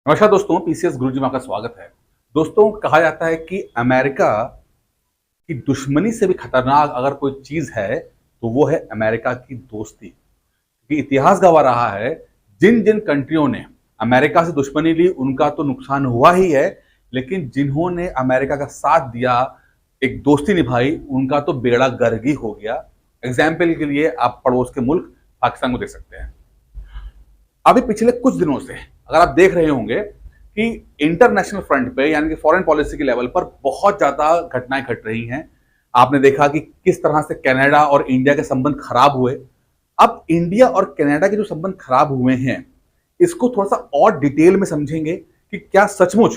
नमस्कार दोस्तों, पीसीएस गुरुजी में आपका स्वागत है। दोस्तों, कहा जाता है कि अमेरिका की दुश्मनी से भी खतरनाक अगर कोई चीज है तो वो है अमेरिका की दोस्ती। कि इतिहास गवाह रहा है, जिन जिन कंट्रियों ने अमेरिका से दुश्मनी ली उनका तो नुकसान हुआ ही है, लेकिन जिन्होंने अमेरिका का साथ दिया, एक दोस्ती निभाई, उनका तो बेड़ा गर्क ही हो गया। एग्जाम्पल के लिए आप पड़ोस के मुल्क पाकिस्तान को देख सकते हैं। अभी पिछले कुछ दिनों से अगर आप देख रहे होंगे कि इंटरनेशनल फ्रंट पे यानी कि फॉरेन पॉलिसी के लेवल पर बहुत ज्यादा घटनाएं घट रही हैं। आपने देखा कि किस तरह से कनाडा और इंडिया के संबंध खराब हुए। अब इंडिया और कनाडा के जो संबंध खराब हुए हैं, इसको थोड़ा सा और डिटेल में समझेंगे कि क्या सचमुच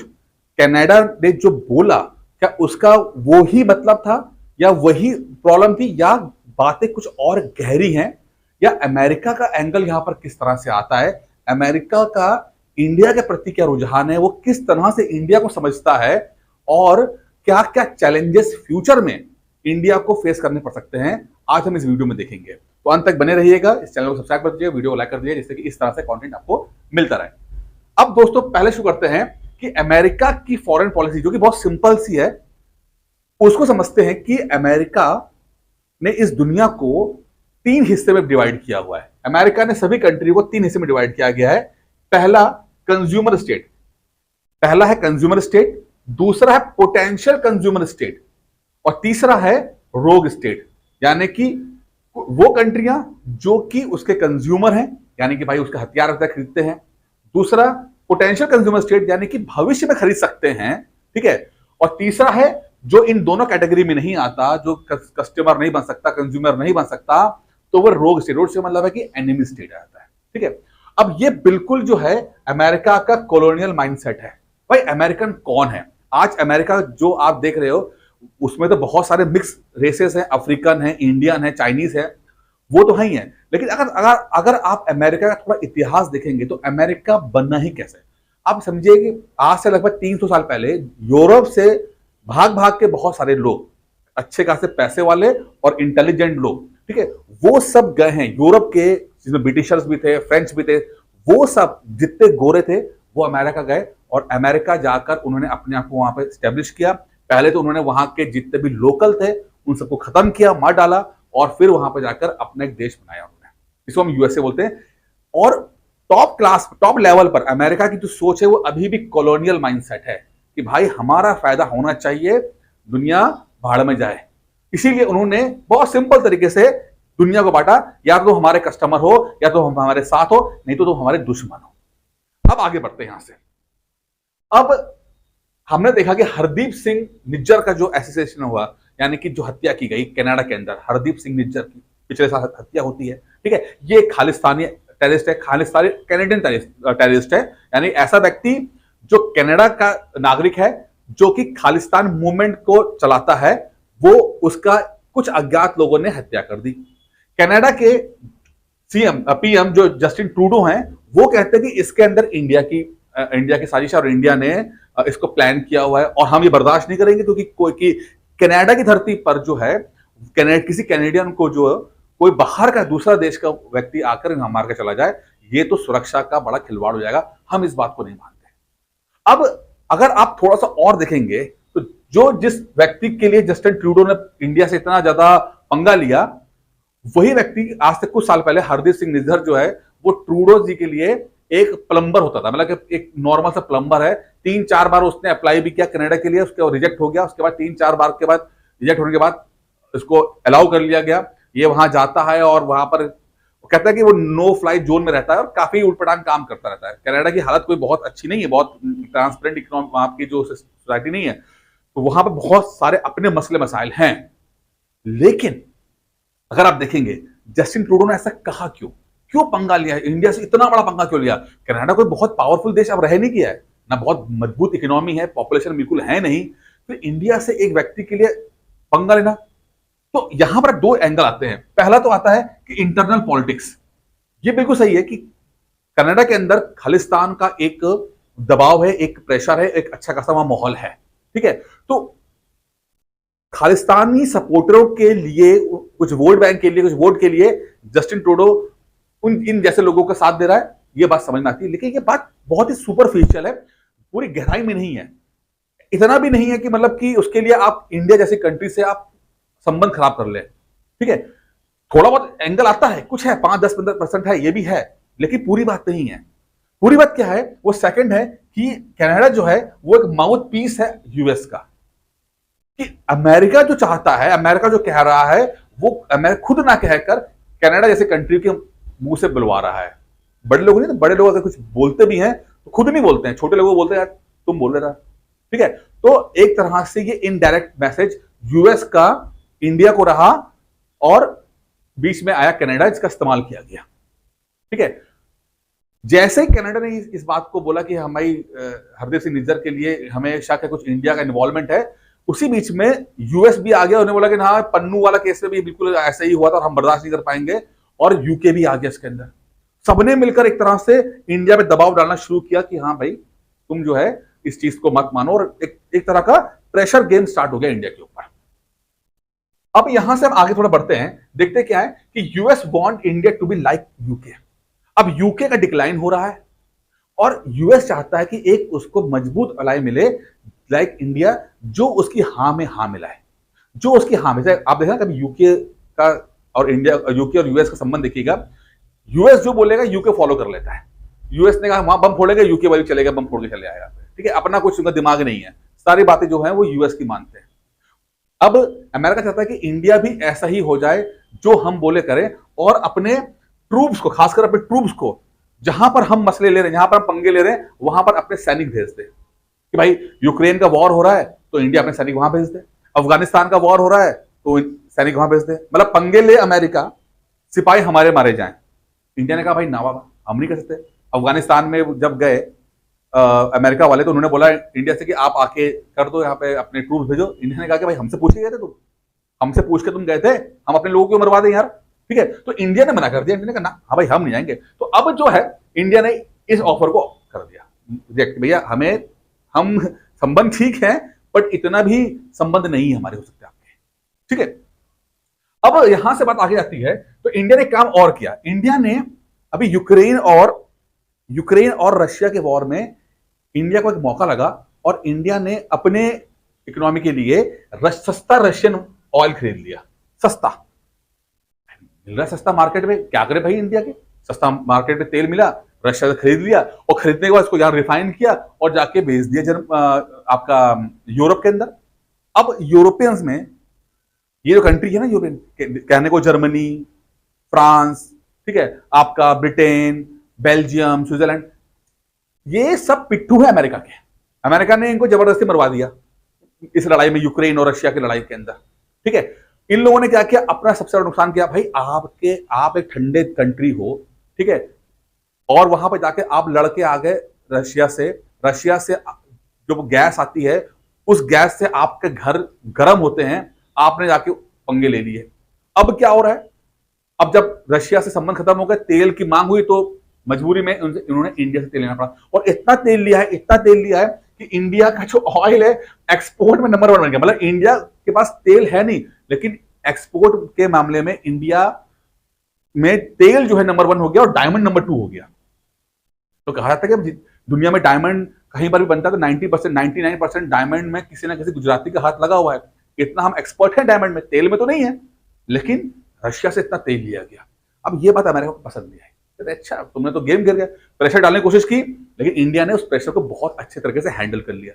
कनाडा ने जो बोला, क्या उसका वो ही मतलब था या वही प्रॉब्लम थी, या बातें कुछ और गहरी हैं, या अमेरिका का एंगल यहां पर किस तरह से आता है, अमेरिका का इंडिया के प्रति क्या रुझान है, वो किस तरह से इंडिया को समझता है, और क्या क्या चैलेंजेस फ्यूचर में इंडिया को फेस करने पड़ सकते हैं, आज हम इस वीडियो में देखेंगे। तो अंत तक बने रहिएगा, इस चैनल को सब्सक्राइब कर दीजिए, वीडियो को लाइक कर दीजिए, जिससे कि इस तरह से कंटेंट आपको मिलता रहे। अब दोस्तों, पहले शुरू करते हैं कि अमेरिका की फॉरेन पॉलिसी जो कि बहुत सिंपल सी है, उसको समझते हैं कि अमेरिका ने इस दुनिया को तीन हिस्से में डिवाइड किया हुआ है। अमेरिका ने सभी कंट्री को तीन हिस्से में डिवाइड किया गया है। पहला कंज्यूमर स्टेट, पहला है कंज्यूमर स्टेट, दूसरा है पोटेंशियल कंज्यूमर स्टेट, और तीसरा है रोग स्टेट, यानी कि वो कंट्रियां जो कि उसके कंज्यूमर हैं, यानी कि भाई उसके हथियार खरीदते हैं। दूसरा पोटेंशियल कंज्यूमर स्टेट, यानी कि भविष्य में खरीद सकते हैं, ठीक है। और तीसरा है जो इन दोनों कैटेगरी में नहीं आता, जो कस्टमर नहीं बन सकता, कंज्यूमर नहीं बन सकता, तो वो रोग स्टेट, रोग स्टेट मतलब है कि एनिमी स्टेट आता है, ठीक है। अब ये बिल्कुल जो है अमेरिका का कॉलोनियल माइंडसेट है। भाई अमेरिकन कौन है? आज अमेरिका जो आप देख रहे हो उसमें तो बहुत सारे मिक्स रेसेस हैं, अफ्रीकन है, इंडियन है, चाइनीज है, वो तो है ही है। लेकिन अगर अगर अगर आप अमेरिका का थोड़ा इतिहास देखेंगे तो अमेरिका बनना ही कैसे, आप समझिए कि आज से लगभग 300 साल पहले यूरोप से भाग भाग के बहुत सारे लोग, अच्छे खासे पैसे वाले और इंटेलिजेंट लोग, ठीक है, वो सब गए हैं यूरोप के, जिसमें ब्रिटिशर्स भी थे, फ्रेंच भी थे, वो सब जितने गोरे थे वो अमेरिका गए, और अमेरिका जाकर उन्होंने अपने आप को वहां पर स्टैब्लिश किया। पहले तो उन्होंने वहां के जितने भी लोकल थे उन सबको खत्म किया, मार डाला, और फिर वहां पर जाकर अपना एक देश बनाया उन्होंने, इसको हम यूएसए बोलते हैं। और टॉप क्लास, टॉप लेवल पर अमेरिका की जो सोच है वो अभी भी कॉलोनियल माइंडसेट है कि भाई हमारा फायदा होना चाहिए, दुनिया भाड़ में जाए। इसीलिए उन्होंने बहुत सिंपल तरीके से दुनिया को बांटा, या तो हमारे कस्टमर हो, या तो हमारे साथ हो, नहीं तो तुम हमारे दुश्मन हो। अब आगे बढ़ते हैं यहां से। अब हमने देखा कि हरदीप सिंह निज्जर का जो एसोसिएशन हुआ, यानी कि जो हत्या की गई कनाडा के अंदर, हरदीप सिंह निज्जर की पिछले साल हत्या होती है, ठीक है। ये खालिस्तानी टेररिस्ट है, खालिस्तानी कैनेडियन टेररिस्ट है, यानी ऐसा व्यक्ति जो कनाडा का नागरिक है, जो कि खालिस्तान मूवमेंट को चलाता है, वो उसका कुछ अज्ञात लोगों ने हत्या कर दी। कनाडा के सीएम पीएम जो जस्टिन ट्रूडो हैं, वो कहते हैं कि इसके अंदर इंडिया की साजिश है और इंडिया ने इसको प्लान किया हुआ है, और हम ये बर्दाश्त नहीं करेंगे क्योंकि कोई की कनाडा की धरती पर जो है किसी कैनेडियन को जो कोई बाहर का दूसरा देश का व्यक्ति आकर मार के चला जाए, ये तो सुरक्षा का बड़ा खिलवाड़ हो जाएगा, हम इस बात को नहीं मानते। अब अगर आप थोड़ा सा और देखेंगे तो जो जिस व्यक्ति के लिए जस्टिन ट्रूडो ने इंडिया से इतना ज्यादा पंगा लिया, वही व्यक्ति आज से कुछ साल पहले हरदीप सिंह निज्जर जो है वो ट्रूडो जी के लिए एक प्लम्बर होता था, मतलब एक नॉर्मल सा प्लम्बर है। 3-4 बार उसने अप्लाई भी किया कनाडा के लिए, उसके रिजेक्ट हो गया, उसके बाद 3-4 बार के बाद रिजेक्ट होने के बाद उसको अलाउ कर लिया गया। ये वहां जाता है और वहां पर वो कहता है कि वो नो फ्लाई जोन में रहता है और काफी उल्टपटांग काम करता रहता है। कनाडा की हालत कोई बहुत अच्छी नहीं है, बहुत ट्रांसपेरेंट इकोनॉमी वहां की जो सोसाइटी नहीं है, तो वहां पर बहुत सारे अपने मसले मसाइल हैं। लेकिन अगर आप देखेंगे जस्टिन ट्रूडो ने ऐसा कहा क्यों, क्यों पंगा लिया, इंडिया से इतना बड़ा पंगा क्यों लिया? कनाडा कोई बहुत पावरफुल देश अब रह नहीं किया है ना, बहुत मजबूत इकोनॉमी है, पॉपुलेशन बिल्कुल है नहीं, तो इंडिया से एक व्यक्ति के लिए पंगा लेना। तो यहां पर दो एंगल आते हैं। पहला तो आता है कि इंटरनल पॉलिटिक्स, ये बिल्कुल सही है कि कनाडा के अंदर खालिस्तान का एक दबाव है, एक प्रेशर है, एक अच्छा खासा वहां माहौल है, ठीक है। तो खालिस्तानी सपोर्टरों के लिए, कुछ वोट बैंक के लिए, कुछ वोट के लिए जस्टिन ट्रूडो उन इन जैसे लोगों का साथ दे रहा है, ये बात समझ में आती है, लेकिन ये बात बहुत ही सुपरफिशियल है, पूरी गहराई में नहीं है। इतना भी नहीं है कि मतलब कि उसके लिए आप इंडिया जैसी कंट्री से आप संबंध खराब कर ले, ठीक है। थोड़ा बहुत एंगल आता है, कुछ है, 5-10-15% है, ये भी है, लेकिन पूरी बात नहीं है। पूरी बात क्या है, वो सेकंड है कि कनाडा जो है वो एक माउथ पीस है यूएस का, कि अमेरिका जो चाहता है, अमेरिका जो कह रहा है, वो अमेरिका खुद ना कहकर कनाडा जैसे कंट्री के मुंह से बुलवा रहा है। बड़े लोग नहीं, तो बड़े लोग अगर कुछ बोलते भी हैं तो खुद नहीं बोलते हैं, छोटे लोग बोलते हैं यार तुम बोल रहे, ठीक है। तो एक तरह से ये इनडायरेक्ट मैसेज यूएस का इंडिया को रहा, और बीच में आया कनाडा, इसका इस्तेमाल किया गया, ठीक है। जैसे ही कनाडा ने इस बात को बोला कि हमारी हरदीप सिंह निज्जर के लिए हमें शक है कुछ इंडिया का इन्वॉल्वमेंट है, उसी बीच में यूएस भी आ गया, उन्होंने बोला कि हाँ पन्नू वाला केस में भी बिल्कुल ऐसा ही हुआ था और हम बर्दाश्त नहीं कर पाएंगे, और यूके भी आ गया इसके अंदर। सबने मिलकर एक तरह से इंडिया पे दबाव डालना शुरू किया कि हाँ भाई तुम जो है इस चीज को मत मानो, और एक तरह का प्रेशर गेम स्टार्ट हो गया इंडिया के ऊपर। अब यहां से हम आगे थोड़ा बढ़ते हैं, देखते क्या है कि US want India to be like UK. अब यूके का डिक्लाइन हो रहा है और यूएस चाहता है कि एक उसको मजबूत अलाई मिले लाइक इंडिया, जो उसकी हां में हां मिलाए, जो उसकी हां में। आप देखना कभी यूके का और इंडिया, यूके और यूएस का संबंध देखिएगा, यूएस जो बोलेगा यूके फॉलो कर लेता है। यूएस ने कहा वहां बम फोड़ेगा, यूके वाली चलेगा, बम फोड़ के चले आएगा, ठीक है। अपना कुछ उनका दिमाग नहीं है, सारी बातें जो है वो यूएस की मानते हैं। अब अमेरिका चाहता है कि इंडिया भी ऐसा ही हो जाए, जो हम बोले करें, और अपने ट्रूप्स को, खासकर अपने ट्रूप्स को, जहां पर हम मसले ले रहे हैं, जहां पर हम पंगे ले रहे हैं, वहां पर अपने सैनिक भेज दे। कि भाई यूक्रेन का वॉर हो रहा है तो इंडिया अपने सैनिक वहां भेज दे, अफगानिस्तान का वॉर हो रहा है तो सैनिक वहां भेज दे, मतलब पंगे ले अमेरिका, सिपाही हमारे मारे जाएं। इंडिया ने कहा भाई ना बाबा, हम नहीं कर सकते। अफगानिस्तान में जब गए अमेरिका वाले, तो उन्होंने बोला इंडिया से कि आप आके कर दो, यहाँ पे अपने ट्रूप्स भेजो। इंडिया ने कहा कि भाई हमसे पूछ के गए थे तुम, हमसे पूछ के तुम गए थे, हम अपने लोगों को मरवा दें यार, ठीक है। तो इंडिया ने मना कर दिया, इंडिया ने कहा ना हाँ भाई हम नहीं जाएंगे। तो अब जो है इंडिया ने इस ऑफर को कर दिया रिजेक्ट, भैया हमें, हम संबंध ठीक है बट इतना भी संबंध नहीं है हमारे हो सकते आपके, ठीक है। अब यहां से बात आगे आती है, तो इंडिया ने काम और किया। इंडिया ने अभी यूक्रेन और रशिया के वॉर में इंडिया को एक मौका लगा, और इंडिया ने अपने इकोनॉमी के लिए सस्ता रशियन ऑयल खरीद लिया। सस्ता मिल रहा है, सस्ता मार्केट में, क्या करे भाई इंडिया के, सस्ता मार्केट में तेल मिला, रशिया से खरीद लिया, और खरीदने के बाद इसको यहाँ रिफाइन किया और जाके भेज दिया आपका यूरोप के अंदर। अब यूरोपियंस में ये जो कंट्री है ना यूरोपियन, कहने को जर्मनी, फ्रांस, ठीक है, आपका ब्रिटेन, बेल्जियम, स्विट्जरलैंड, ये सब पिट्ठू है अमेरिका के। अमेरिका ने इनको जबरदस्ती मरवा दिया इस लड़ाई में, यूक्रेन और रशिया की लड़ाई के अंदर, ठीक है। इन लोगों ने क्या किया, अपना सबसे बड़ा नुकसान किया। भाई आप एक ठंडे कंट्री हो, ठीक है, और वहां पर जाके आप लड़के आ गए रशिया से जो गैस आती है, उस गैस से आपके घर गर्म होते हैं, आपने जाके पंगे ले लिए। अब क्या हो रहा है, अब जब रशिया से संबंध खत्म हो गए, तेल की मांग हुई, तो मजबूरी में इन्होंने इंडिया से तेल लेना पड़ा, और इतना तेल लिया है कि इंडिया का जो ऑयल है एक्सपोर्ट में नंबर 1 बन गया। मतलब इंडिया के पास तेल है नहीं, लेकिन एक्सपोर्ट के मामले में इंडिया में तेल जो है नंबर 1 हो गया, और डायमंड नंबर 2 हो गया। तो कहा जाता है कि दुनिया में डायमंड कहीं पर भी बनता है तो 90%, 99% डायमंड में किसी ना किसी गुजराती का हाथ लगा हुआ है। इतना हम एक्सपर्ट हैं डायमंड में, तेल में तो नहीं है, लेकिन रशिया से इतना तेल लिया गया। अब ये बात अमेरिका को पसंद नहीं आई, कहते अच्छा तुमने तो गेम गिर गया, प्रेशर डालने की कोशिश की, लेकिन इंडिया ने उस प्रेशर को बहुत अच्छे तरीके से हैंडल कर लिया।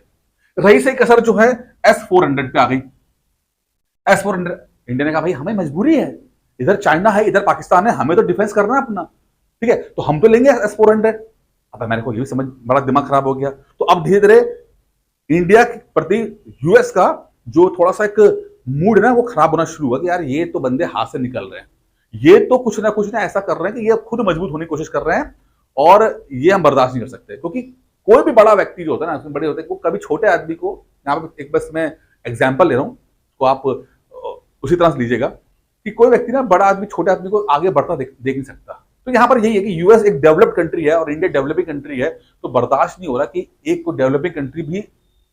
रही सही कसर जो है S-400 पे आ गई। S-400 इंडिया ने कहा भाई हमें मजबूरी है, इधर चाइना है, इधर पाकिस्तान है, हमें तो डिफेंस करना है अपना, ठीक है, तो हम तो लेंगे S-400। अब अमेरिका को ये भी समझ, बड़ा दिमाग खराब हो गया। तो अब धीरे धीरे इंडिया के प्रति यूएस का जो थोड़ा सा एक मूड है ना, वो खराब होना शुरू हुआ कि यार ये तो बंदे हाथ से निकल रहे हैं, ये तो कुछ ना ऐसा कर रहे हैं कि ये खुद मजबूत होने की कोशिश कर रहे हैं, और ये हम बर्दाश्त नहीं कर सकते। क्योंकि कोई भी बड़ा व्यक्ति जो होता है ना, उसमें बड़े होते हैं, वो कभी छोटे आदमी को, यहाँ पे एक बस मैं एग्जाम्पल ले रहा हूँ, तो आप उसी तरह से लीजिएगा कि कोई व्यक्ति ना बड़ा आदमी छोटे आदमी को आगे बढ़ता देख नहीं सकता। तो यहाँ पर यही है कि यूएस एक डेवलप्ड कंट्री है और इंडिया डेवलपिंग कंट्री है, तो बर्दाश्त नहीं हो रहा कि एक को डेवलपिंग कंट्री भी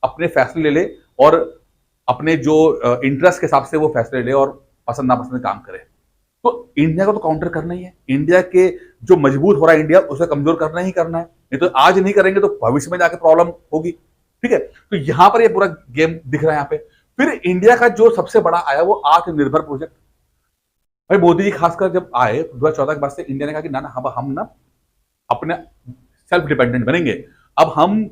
अपने फैसले ले ले, और अपने जो इंटरेस्ट के हिसाब से वो फैसले ले, और पसंद नापसंद काम करे। तो इंडिया को तो काउंटर करना ही है। इंडिया के जो मजबूत हो रहा है इंडिया, उसे कमजोर करना ही करना है। नहीं तो आज नहीं करेंगे तो भविष्य में जाकर प्रॉब्लम होगी। ठीक है, तो यहां पर ये पूरा गेम दिख रहा है यहाँ पे। फिर इंडिया का जो सबसे बड़ा आया वो आत्मनिर्भर प्रोजेक्ट। भाई मोदी जी खासकर जब आए 2014 के बाद से इंडिया ने कहा कि ना ना हम ना अपने सेल्फ डिपेंडेंट बनेंगे। अब हम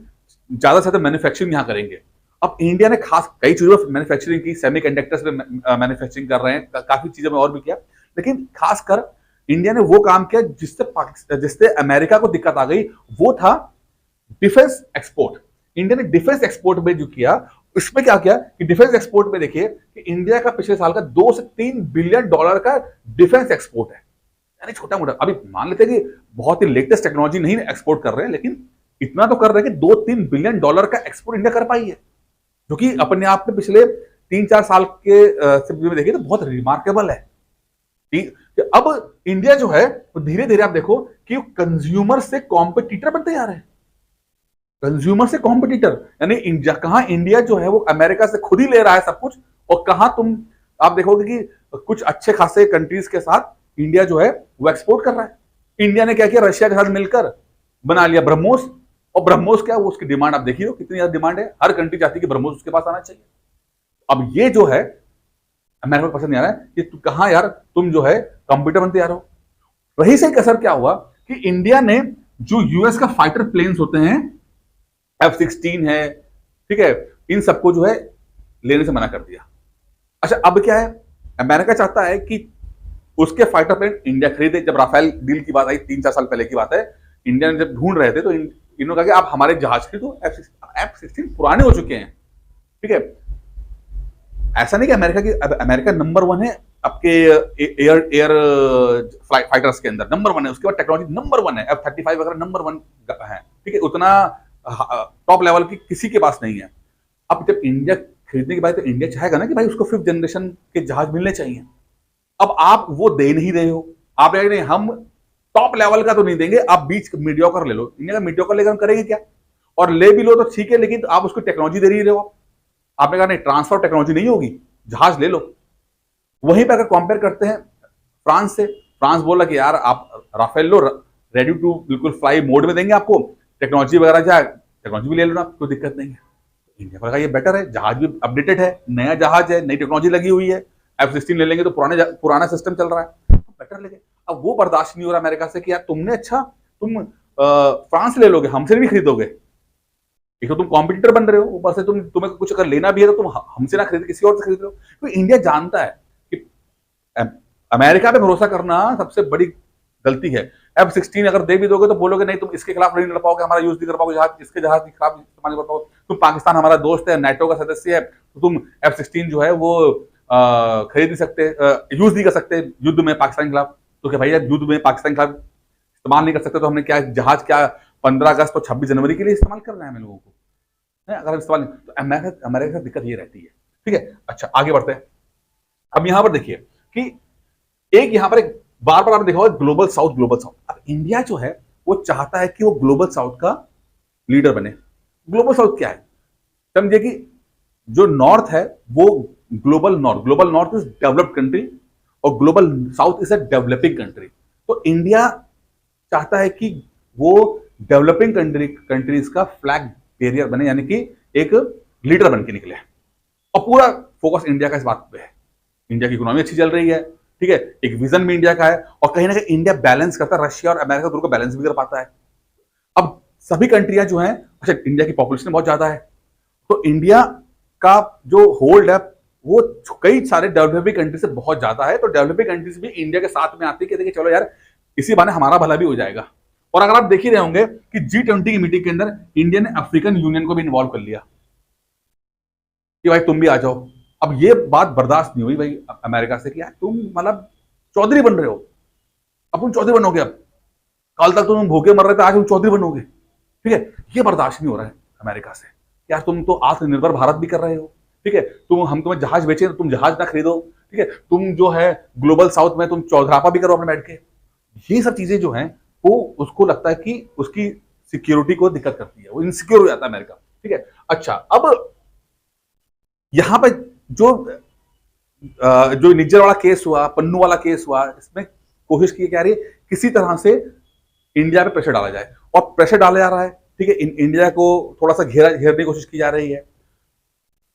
ज्यादा से ज्यादा मैन्युफैक्चरिंग यहां करेंगे। अब इंडिया ने खास कई चीजों में मैन्युफैक्चरिंग की, सेमी कंडक्टर्स में मैन्युफैक्चरिंग कर रहे हैं, काफी चीजों में और भी किया। लेकिन खासकर इंडिया ने वो काम किया जिससे अमेरिका को दिक्कत आ गई, वो था डिफेंस एक्सपोर्ट। इंडिया ने डिफेंस एक्सपोर्ट में जो किया, इसमें क्या किया कि डिफेंस एक्सपोर्ट में देखिए कि इंडिया का पिछले साल का 2 से 3 बिलियन डॉलर का डिफेंस एक्सपोर्ट है। यानी छोटा मोटा, अभी मान लेते हैं कि बहुत ही लेटेस्ट टेक्नोलॉजी नहीं एक्सपोर्ट कर रहे हैं, लेकिन इतना तो कर रहे हैं कि 2-3 बिलियन डॉलर का एक्सपोर्ट इंडिया कर पाई है, जो कि अपने आप में पिछले 3-4 साल के में देखिए तो बहुत रिमार्केबल है। अब इंडिया जो है वो धीरे धीरे आप देखो कि कंज्यूमर से कॉम्पिटिटर बनते जा रहे हैं। कंज्यूमर से कॉम्पिटिटर, यानी कहां इंडिया जो है वो अमेरिका से खुद ही ले रहा है सब कुछ, और कहां तुम आप देखोगे कि कुछ अच्छे खासे कंट्रीज के साथ इंडिया जो है वो एक्सपोर्ट कर रहा है। इंडिया ने क्या किया, रशिया के साथ मिलकर बना लिया ब्रह्मोस। और ब्रह्मोस क्या, वो उसकी डिमांड आप देखिए कितनी ज्यादा डिमांड है, हर कंट्री चाहती है कि ब्रह्मोस उसके पास आना चाहिए। अब ये जो है अमेरिका को पसंद नहीं आ रहा है कि कहां यार तुम जो है कंप्यूटर बनते जा रहे हो। रही से असर क्या हुआ कि इंडिया ने जो यूएस का फाइटर प्लेन्स होते हैं, F-16 है, ठीक है, इन सबको जो है लेने से मना कर दिया। अच्छा, अब क्या है, अमेरिका चाहता है कि उसके फाइटर प्लेन इंडिया खरीदे। जब राफेल डील की बात आई 3-4 साल पहले की बात है, इंडिया ने जब ढूंढ रहे थे तो इन्होंने कहा कि आप हमारे जहाज खरीदो। F-16 पुराने हो चुके हैं। ठीक है, ऐसा नहीं कि अमेरिका नंबर 1 है आपके एयर फाइटर्स के अंदर, नंबर 1 है। उसके बाद टेक्नोलॉजी नंबर 1 है, F-35 वगैरह नंबर 1 है। ठीक है, उतना टॉप लेवल की किसी के पास नहीं है। अब जब इंडिया खरीदने के बाद तो इंडिया चाहेगा ना कि भाई उसको 5th जनरेशन के जहाज मिलने चाहिए। अब आप वो दे नहीं रहे हो, आप कह रहे हम टॉप लेवल का तो नहीं देंगे, आप बीच मीडियोकर ले लो। इंडिया का मीडियोकर लेकर हम करेंगे क्या, और ले भी लो तो ठीक है, लेकिन आप उसको टेक्नोलॉजी दे रहे हो। आपने कहा नहीं, ट्रांसफर टेक्नोलॉजी नहीं होगी, जहाज ले लो। वहीं पर अगर कंपेयर करते हैं फ्रांस से, फ्रांस बोला कि यार आप राफेल लो, रेडी टू बिल्कुल फ्लाई मोड में देंगे आपको, टेक्नोलॉजी वगैरह जाए, टेक्नोलॉजी भी ले लो, कोई दिक्कत नहीं है। इंडिया को लगा ये बेटर है, जहाज भी अपडेटेड है, नया जहाज है, नई टेक्नोलॉजी लगी हुई है। F-16 ले लेंगे तो पुराना सिस्टम चल रहा है, बेटर लगे। अब वो बर्दाश्त नहीं हो रहा अमेरिका से कि यार तुमने, अच्छा तुम फ्रांस ले लोगे, हमसे नहीं खरीदोगे। एक तो तुम कॉम्पिटिटर बन रहे हो, ऊपर से तुम्हें कुछ अगर लेना भी है तो तुम हमसे ना खरीद, किसी और से खरीद रहे हो। तो इंडिया जानता है कि अमेरिका पे भरोसा करना सबसे बड़ी गलती है। F-16 अगर दे भी दोगे तो बोलोगे नहीं तुम इसके खिलाफ नहीं लड़ पाओगे, हमारा यूज नहीं कर पाओगे जहाज, इसके जहाज के खिलाफ इस्तेमाल नहीं कर पाओगे। तुम पाकिस्तान हमारा दोस्त है, नाटो का सदस्य है, तो तुम F-16 जो है वो खरीद नहीं सकते, यूज नहीं कर सकते युद्ध में पाकिस्तान के खिलाफ। तो क्या भैया युद्ध में पाकिस्तान के खिलाफ इस्तेमाल नहीं कर सकते तो हमने क्या जहाज क्या 15 अगस्त और 26 जनवरी के लिए इस्तेमाल करना है हमें लोगों को? अगर इस्तेमाल नहीं, तो अमेरिका से दिक्कत ये रहती है। ठीक है, अच्छा आगे बढ़ते हैं। अब यहां पर देखिए कि एक यहां पर एक बार बार आपने देखा होगा ग्लोबल साउथ। अब इंडिया जो है वो चाहता है कि वो ग्लोबल साउथ का लीडर बने। ग्लोबल साउथ क्या है, समझिए कि जो नॉर्थ है वो global north is developed country और global south is a developing country. तो इंडिया चाहता है कि वो डेवलपिंग कंट्रीज का फ्लैग कैरियर बने, यानी कि एक लीडर बन के निकले। और पूरा फोकस इंडिया का इस बात पे है। इंडिया की इकोनॉमी अच्छी चल रही है, ठीक है, एक विजन भी इंडिया का है, और कहीं ना कहीं इंडिया बैलेंस करता है, रशिया और अमेरिका दोनों को बैलेंस भी कर पाता है। अब सभी कंट्रियां जो हैं, अच्छा इंडिया की पॉपुलेशन बहुत ज्यादा है, तो इंडिया का जो होल्ड है वो कई सारे डेवलपिंग कंट्री से बहुत ज्यादा है। तो डेवलपिंग कंट्रीज भी इंडिया के साथ में आती है कि देखिए चलो यार इसी बहाने हमारा भला भी हो जाएगा। और अगर आप देख ही रहे होंगे कि G20 की मीटिंग के अंदर इंडिया ने अफ्रीकन यूनियन को भी इन्वॉल्व कर लिया कि भाई तुम भी आ जाओ। अब ये बात बर्दाश्त नहीं हुई भाई अमेरिका से कि यार तुम मतलब चौधरी बन रहे हो, अब तुम चौधरी बनोगे, अब कल तक तुम भूखे मर रहे थे, आज तुम चौधरी बनोगे। ठीक है, ये बर्दाश्त नहीं हो रहा है अमेरिका से। यार तुम तो आत्मनिर्भर भारत भी कर रहे हो, ठीक है, हम तुम्हें जहाज बेचे तो तुम जहाज ना खरीदो, ठीक है, तुम जो है ग्लोबल साउथ में तुम चौधरापा भी करो अपने बैठ के। ये सब चीजें जो हैं वो उसको लगता है कि उसकी सिक्योरिटी को दिक्कत करती है, वो इनसिक्योर हो जाता है अमेरिका। ठीक है, अच्छा अब यहां पर जो जो निज्जर वाला केस हुआ, पन्नू वाला केस हुआ, इसमें कोशिश की जा रही है किसी तरह से इंडिया पे प्रेशर डाला जाए, और प्रेशर डाला जा रहा है। ठीक है, इंडिया को थोड़ा सा घेरने की कोशिश की जा रही है।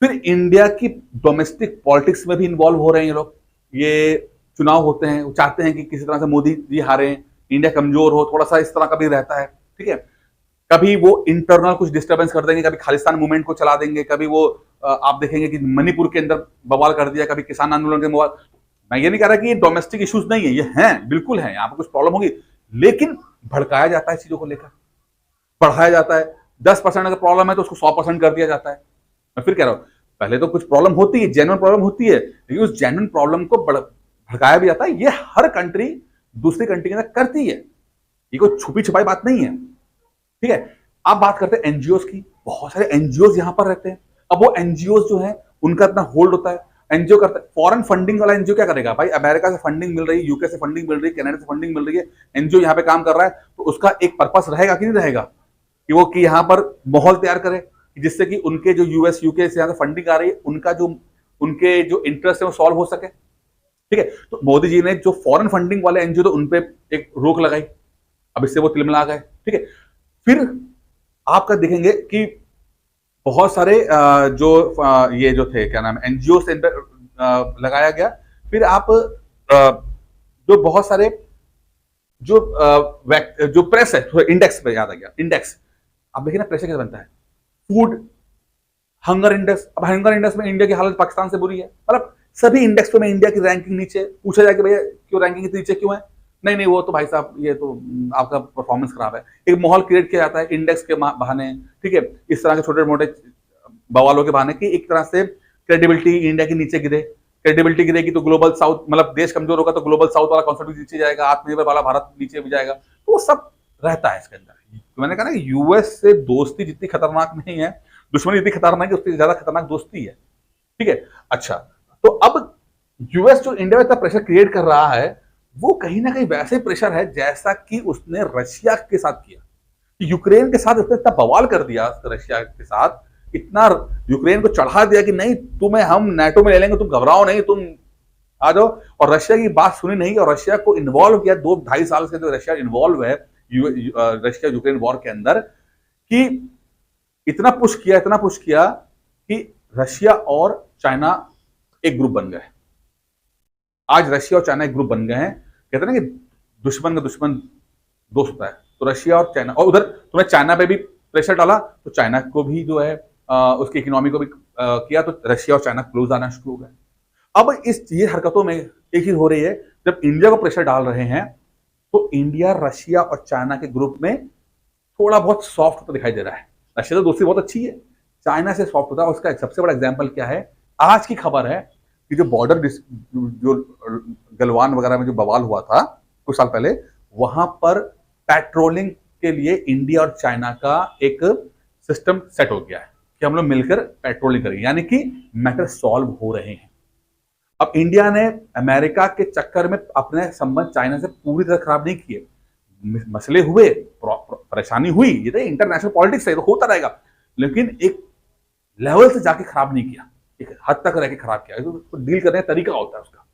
फिर इंडिया की डोमेस्टिक पॉलिटिक्स में भी इन्वॉल्व हो रहे हैं ये लोग। ये चुनाव होते हैं, वो चाहते हैं कि किसी तरह से मोदी जी हारे, इंडिया कमजोर हो, थोड़ा सा इस तरह का भी रहता है। ठीक है, कभी वो इंटरनल कुछ डिस्टर्बेंस कर देंगे, कभी खालिस्तान मूवमेंट को चला देंगे, कभी वो आप देखेंगे कि मणिपुर के अंदर बवाल कर दिया, कभी किसान आंदोलन के बवाल। मैं ये नहीं कह रहा कि ये डोमेस्टिक इश्यूज नहीं है, ये हैं, बिल्कुल हैं, यहाँ पर कुछ प्रॉब्लम होगी, लेकिन भड़काया जाता है चीजों को लेकर, बढ़ाया जाता है। 10% अगर प्रॉब्लम है तो उसको 100% कर दिया जाता है। मैं फिर कह रहा हूं, पहले तो कुछ प्रॉब्लम होती है, जेन्युइन प्रॉब्लम होती है, लेकिन उस जेन्युइन प्रॉब्लम को भड़काया भी जाता है। ये हर कंट्री दूसरी कंट्री के अंदर करती है, ये कोई छुपी छुपाई बात नहीं है। ठीक है, आप बात करते हैं एनजीओ की, बहुत सारे एनजीओ यहां पर रहते हैं। अब वो एनजीओ जो है उनका इतना होल्ड होता है, एनजीओ करता है, फॉरेन फंडिंग वाला एनजीओ क्या करेगा भाई? अमेरिका से फंडिंग मिल रही है, यूके से फंडिंग मिल रही है, कनाडा से फंडिंग मिल रही है, एनजीओ यहाँ पे काम कर रहा है, तो उसका एक पर्पस रहेगा कि नहीं रहेगा कि वो कि यहाँ पर माहौल तैयार करे जिससे कि उनके जो यूएस यूके से यहाँ से फंडिंग आ रही है, उनके जो इंटरेस्ट है वो सॉल्व हो सके। ठीक है, तो मोदी जी ने जो फॉरेन फंडिंग वाले एनजीओ, तो उनपे एक रोक लगाई, अब इससे वो तिलमिला गए। ठीक है, फिर आपका देखेंगे कि बहुत सारे ये जो थे, क्या नाम है, एनजीओ से लगाया गया। फिर आप जो बहुत सारे जो प्रेस है, इंडेक्स पे याद आ गया, इंडेक्स आप देखिए ना, प्रेशर कैसे बनता है, फूड हंगर इंडेक्स। अब हंगर इंडेक्स में इंडिया की हालत पाकिस्तान से बुरी है, मतलब सभी इंडेक्स में इंडिया की रैंकिंग नीचे। पूछा जाए कि भैया क्यों रैंकिंग इतनी नीचे क्यों है? नहीं नहीं, वो तो भाई साहब ये तो आपका परफॉर्मेंस खराब है। एक माहौल क्रिएट किया जाता है इंडेक्स के बहाने। ठीक है, इस तरह के छोटे मोटे बवालों के बहाने की एक तरह से क्रेडिबिलिटी इंडिया की नीचे गिरे। क्रेडिबिलिटी गिरेगी तो ग्लोबल साउथ, मतलब देश कमजोर होगा तो ग्लोबल साउथ वाला कॉन्सेप्ट भी नीचे जाएगा, आत्मनिर्भर वाला भारत नीचे भी जाएगा। तो वो सब रहता है इसके अंदर। तो मैंने कहा ना, यूएस से दोस्ती जितनी खतरनाक नहीं है, दुश्मनी इतनी खतरनाक है, उससे ज्यादा खतरनाक दोस्ती है। ठीक है, अच्छा, तो अब यूएस जो इंडिया में इतना प्रेशर क्रिएट कर रहा है, वो कहीं ना कहीं वैसे प्रेशर है जैसा कि उसने रशिया के साथ किया। यूक्रेन के साथ उसने इतना बवाल कर दिया, रशिया के साथ इतना यूक्रेन को चढ़ा दिया कि नहीं तुम्हें हम नाटो में ले लेंगे, तुम घबराओ नहीं, तुम आ जाओ। और रशिया की बात सुनी नहीं, और रशिया को इन्वॉल्व किया 2-2.5 साल से जो रशिया इन्वॉल्व है रशिया यूक्रेन वॉर के अंदर, कि इतना पुश किया कि रशिया और चाइना एक ग्रुप बन गए। आज रशिया और चाइना एक ग्रुप बन गए हैं। कहते हैं ना कि दुश्मन का दुश्मन दोस्त होता है, तो रशिया और चाइना, और उधर तुमने चाइना पे भी प्रेशर डाला तो चाइना को भी जो है उसकी इकोनॉमी को भी किया, तो रशिया और चाइना क्लोज आना शुरू हो गए। अब ये हरकतों में एक चीज हो रही है, जब इंडिया को प्रेशर डाल रहे हैं तो इंडिया रशिया और चाइना के ग्रुप में थोड़ा बहुत सॉफ्ट होता दिखाई दे रहा है। रशिया तो दोस्ती बहुत अच्छी है, चाइना से सॉफ्ट होता है। उसका एक सबसे बड़ा एग्जाम्पल क्या है, आज की खबर है कि जो बॉर्डर जो गलवान वगैरह में जो बवाल हुआ था कुछ साल पहले, वहां पर पेट्रोलिंग के लिए इंडिया और चाइना का एक सिस्टम सेट हो गया है कि हम लोग मिलकर पेट्रोलिंग करेंगे, यानी कि मैटर सॉल्व हो रहे हैं। अब इंडिया ने अमेरिका के चक्कर में अपने संबंध चाइना से पूरी तरह खराब नहीं किए, मसले हुए, परेशानी हुई, ये तो इंटरनेशनल पॉलिटिक्स है, तो होता रहेगा, लेकिन एक लेवल से जाके खराब नहीं किया, एक हद तक रह के खराब किया। तो डील करने का तरीका होता है उसका।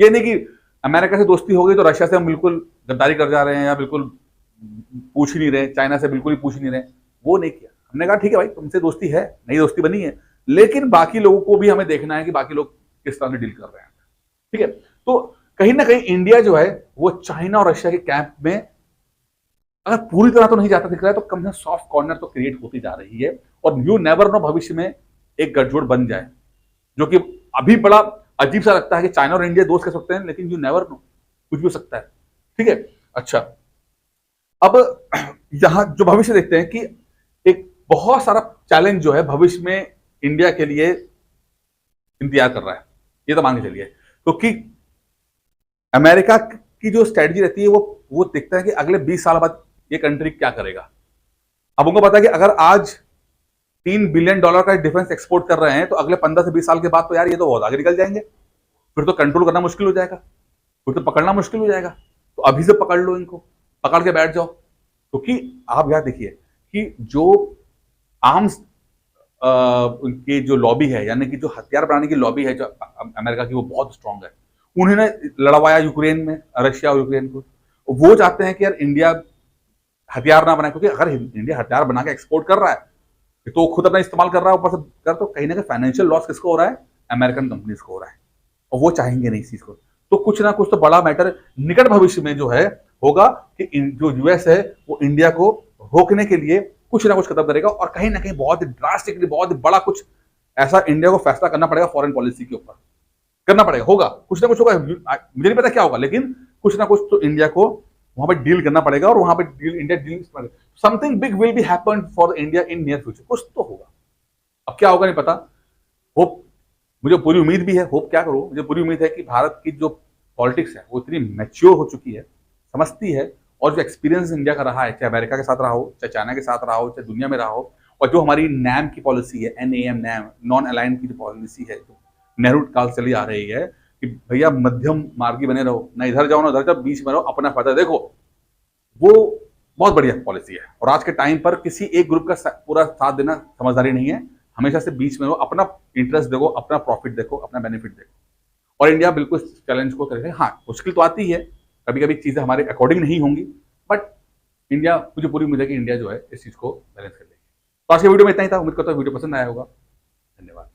ये नहीं कि अमेरिका से दोस्ती हो गई तो रशिया से हम बिल्कुल गद्दारी कर जा रहे हैं या बिल्कुल पूछ ही नहीं रहे, चाइना से बिल्कुल ही पूछ ही नहीं रहे, वो नहीं किया। हमने कहा ठीक है भाई, तुमसे दोस्ती है, नई दोस्ती बनी है, लेकिन बाकी लोगों को भी हमें देखना है कि बाकी लोग किस तरह से डील कर रहे हैं। ठीक है, तो कहीं ना कहीं इंडिया जो है वो चाइना और रशिया के कैंप में अगर पूरी तरह तो नहीं जाता दिख रहा है, तो कम से कम सॉफ्ट कॉर्नर तो क्रिएट होती जा रही है। और यू नेवर नो, भविष्य में एक गठजोड़ बन जाए, जो कि अभी बड़ा अजीब सा लगता है कि चाइना और इंडिया दोस्त कह सकते हैं, लेकिन यू नेवर नो, कुछ भी हो सकता है। ठीक है, अच्छा, अब यहां जो भविष्य देखते हैं कि एक बहुत सारा चैलेंज जो है भविष्य में इंडिया के लिए इंतजार कर रहा है, ये तो मान के चलिए, क्योंकि अमेरिका की जो स्ट्रेटजी रहती है वो देखता है कि अगले 20 साल बाद ये कंट्री क्या करेगा। अब उनको पता है कि अगर आज $3 बिलियन का डिफेंस एक्सपोर्ट कर रहे हैं, तो अगले 15 से 20 साल के बाद तो यार ये तो बहुत आगे निकल जाएंगे, फिर तो कंट्रोल करना मुश्किल हो जाएगा, फिर तो पकड़ना मुश्किल हो जाएगा। तो अभी से पकड़ लो इनको, पकड़ के बैठ जाओ, क्योंकि आप याद देखिए कि जो आर्म्स उनकी जो लॉबी है, यानी कि जो हथियार बनाने की लॉबी है जो अमेरिका की, वो बहुत स्ट्रांग है। उन्होंने लड़वाया यूक्रेन में, रशिया और यूक्रेन को। वो चाहते हैं कि यार इंडिया हथियार ना बनाए, क्योंकि अगर इंडिया हथियार बना के एक्सपोर्ट कर रहा है तो खुद अपना इस्तेमाल कर रहा है ऊपर से कर, तो कहीं ना कहीं फाइनेंशियल लॉस किसको हो रहा है? अमेरिकन कंपनीज को हो रहा है, और वो चाहेंगे नहीं इस चीज को। तो कुछ ना कुछ तो बड़ा मैटर निकट भविष्य में जो है होगा कि जो यूएस है वो इंडिया को रोकने के लिए कुछ ना कुछ कदम करेगा, और कहीं ना कहीं बहुत ही ड्रास्टिकली, बहुत ही बड़ा कुछ ऐसा इंडिया को फैसला करना पड़ेगा फॉरेन पॉलिसी के ऊपर, करना पड़ेगा, होगा कुछ ना कुछ होगा। मुझे नहीं पता क्या होगा, लेकिन कुछ ना कुछ तो इंडिया को वहां पे डील करना पड़ेगा, और वहां पे deal India deal something big will be happen for India in near future. कुछ तो होगा, अब क्या होगा नहीं पता। होप, मुझे पूरी उम्मीद भी है, होप क्या करो, मुझे पूरी उम्मीद है कि भारत की जो पॉलिटिक्स है वो इतनी मैच्योर हो चुकी है, समझती है, और जो एक्सपीरियंस इंडिया का रहा है, चाहे अमेरिका के साथ रहा हो, चाहे चाइना के साथ रहा हो, चाहे दुनिया में रहा हो, और जो हमारी नैम की पॉलिसी है, NAM नैम नॉन अलाइन की जो पॉलिसी है, जो नेहरू काल चली आ रही है कि भैया मध्यम मार्गी बने रहो, ना इधर जाओ ना उधर जाओ, बीच में रहो, अपना फायदा देखो, वो बहुत बढ़िया पॉलिसी है। और आज के टाइम पर किसी एक ग्रुप का पूरा साथ देना समझदारी नहीं है, हमेशा से बीच में रहो, अपना इंटरेस्ट देखो, अपना प्रॉफिट देखो, अपना बेनिफिट देखो। और इंडिया बिल्कुल इस चैलेंज को करेगा। हाँ, मुश्किल तो आती है, कभी कभी चीजें हमारे अकॉर्डिंग नहीं होंगी, बट इंडिया, मुझे पूरी उम्मीद है कि इंडिया जो है इस चीज को बैलेंस कर लेगी। तो आज के वीडियो में इतना ही था, उम्मीद करता हूँ वीडियो पसंद आया होगा। धन्यवाद।